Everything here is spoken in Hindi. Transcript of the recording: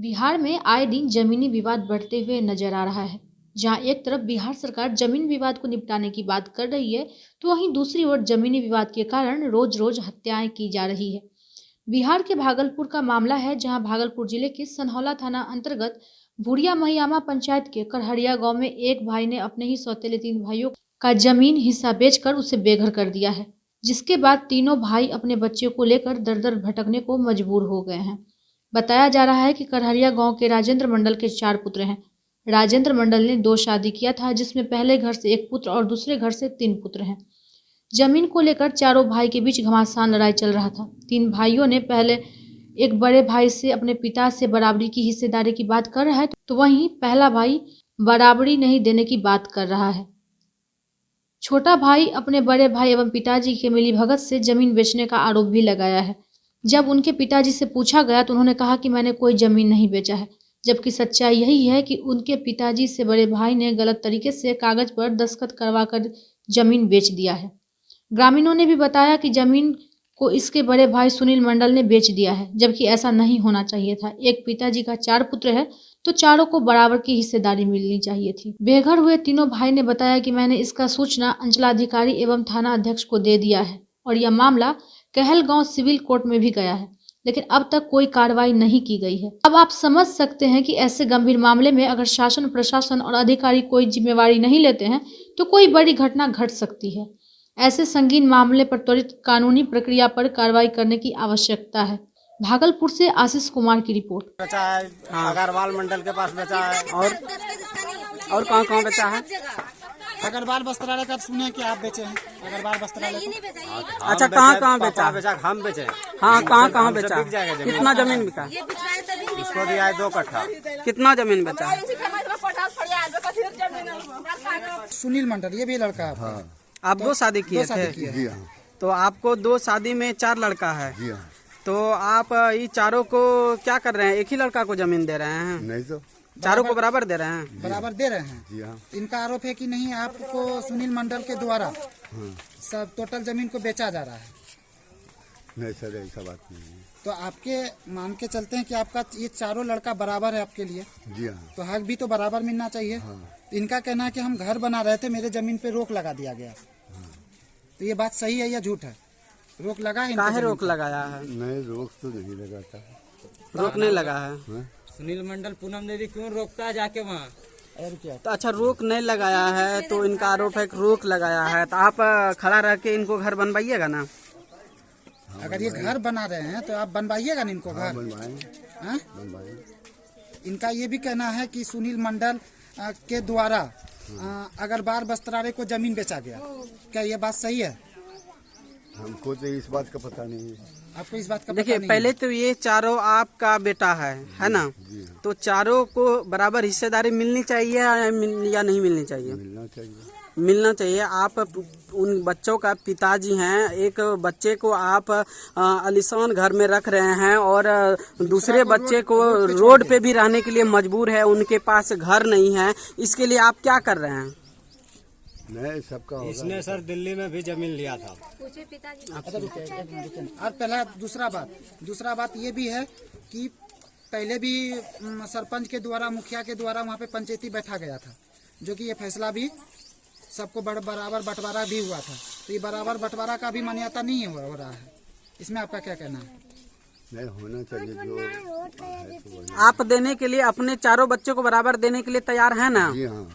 बिहार में आए दिन जमीनी विवाद बढ़ते हुए नजर आ रहा है। जहां एक तरफ बिहार सरकार जमीन विवाद को निपटाने की बात कर रही है, तो वहीं दूसरी ओर जमीनी विवाद के कारण रोज रोज हत्याएं की जा रही है। बिहार के भागलपुर का मामला है, जहां भागलपुर जिले के सनहौला थाना अंतर्गत भूरिया महियामा पंचायत के करहरिया गांव में एक भाई ने अपने ही सौतेले 3 भाइयों का जमीन हिस्सा बेचकर उसे बेघर कर दिया है, जिसके बाद तीनों भाई अपने बच्चों को लेकर दर दर भटकने को मजबूर हो गए हैं। बताया जा रहा है कि करहरिया गांव के राजेंद्र मंडल के 4 पुत्र हैं। राजेंद्र मंडल ने 2 शादी किया था, जिसमें पहले घर से 1 पुत्र और दूसरे घर से 3 पुत्र हैं। जमीन को लेकर चारों भाई के बीच घमासान लड़ाई चल रहा था। 3 भाइयों ने पहले एक बड़े भाई से अपने पिता से बराबरी की हिस्सेदारी की बात कर रहा है, तो वहीं पहला भाई बराबरी नहीं देने की बात कर रहा है। छोटा भाई अपने बड़े भाई एवं पिताजी के मिलीभगत से जमीन बेचने का आरोप भी लगाया है। जब उनके पिताजी से पूछा गया तो उन्होंने कहा कि मैंने कोई जमीन नहीं बेचा है, जबकि सच्चाई यही है कि उनके पिताजी से बड़े भाई ने गलत तरीके से कागज पर दस्तखत करवाकर जमीन बेच दिया है। ग्रामीणों ने भी बताया कि जमीन को इसके बड़े भाई सुनील मंडल ने बेच दिया है, जबकि ऐसा नहीं होना चाहिए था। एक पिताजी का 4 पुत्र है, तो चारों को बराबर की हिस्सेदारी मिलनी चाहिए थी। बेघर हुए तीनों भाई ने बताया कि मैंने इसका सूचना अंचलाधिकारी एवं थाना अध्यक्ष को दे दिया है और यह मामला कहलगांव सिविल कोर्ट में भी गया है, लेकिन अब तक कोई कार्रवाई नहीं की गई है। अब आप समझ सकते हैं कि ऐसे गंभीर मामले में अगर शासन, प्रशासन और अधिकारी कोई जिम्मेवारी नहीं लेते हैं तो कोई बड़ी घटना घट सकती है। ऐसे संगीन मामले पर त्वरित कानूनी प्रक्रिया पर कार्रवाई करने की आवश्यकता है। भागलपुर से आशीष कुमार की रिपोर्ट। बचा है अग्रवाल मंडल के पास बचा है और कहाँ बेचा है? अग्रवाल वस्त्रालय का सुने कि आप बेचे हैं अग्रवाल वस्त्रालय को? अच्छा, कहाँ बेचा? हम बेचे। हाँ, कहाँ बेचा? कितना जमीन बिका? इसको दिया है 2 कट्ठा। कितना जमीन बेचा? सुनील मंडल, ये भी लड़का है। हाँ। आप 2 शादी किए थे? तो आपको 2 शादी में 4 लड़का है। तो आप ये चारों को क्या कर रहे हैं? एक ही लड़का को जमीन दे रहे हैं? नहीं तो चारों को बराबर दे रहे हैं? बराबर दे रहे हैं। इनका आरोप है कि नहीं, आपको सुनील मंडल के द्वारा सब टोटल जमीन को बेचा जा रहा है। नहीं सर, ऐसा बात नहीं है। तो आपके मान के चलते हैं कि आपका ये चारों लड़का बराबर है आपके लिए। जी हाँ। तो हक भी तो बराबर मिलना चाहिए। हाँ। इनका कहना है कि हम घर बना रहे थे, मेरे जमीन पे रोक लगा दिया गया। तो ये बात सही है या झूठ है? रोक लगा है? काहे रोक लगाया है? नहीं, रोक तो नहीं लगाता। रोक नहीं लगा है। सुनील मंडल पूनम देवी क्यों रोकता है जाके वहाँ? तो अच्छा, रोक नहीं लगाया है तो इनका आरोप है कि रोक लगाया है। तो आप खड़ा रह के इनको घर बनवाइएगा ना? अगर ये घर बना रहे हैं तो आप बनवाइएगा ना इनको घर। बनवाएं। इनका ये भी कहना है कि सुनील मंडल के द्वारा अग्रवाल वस्त्रालय को जमीन बेचा गया। क्या ये बात सही है? हमको तो इस बात का पता नहीं है। आपको इस बात का देखिए, पता नहीं पहले तो ये चारों आपका बेटा है ना? तो चारों को बराबर हिस्सेदारी मिलनी चाहिए या नहीं मिलनी चाहिए? मिलना चाहिए। आप उन बच्चों का पिताजी हैं, एक बच्चे को आप आलीशान घर में रख रहे हैं और दूसरे बच्चे को रोड पे भी रहने के लिए मजबूर है, उनके पास घर नहीं है। इसके लिए आप क्या कर रहे हैं? नहीं, सबका होगा। इसने सर दिल्ली में भी जमीन लिया था। और पहला दूसरा बात ये भी है कि पहले भी सरपंच के द्वारा, मुखिया के द्वारा वहाँ पे पंचायती बैठा गया था, जो कि ये फैसला भी सबको बराबर बंटवारा भी हुआ था। तो ये बराबर बंटवारा का भी मान्यता नहीं हो रहा है। इसमें आपका क्या कहना है? नहीं, होना चाहिए। जो आप देने के लिए अपने चारों बच्चों को बराबर देने के लिए तैयार है ना? जी हाँ।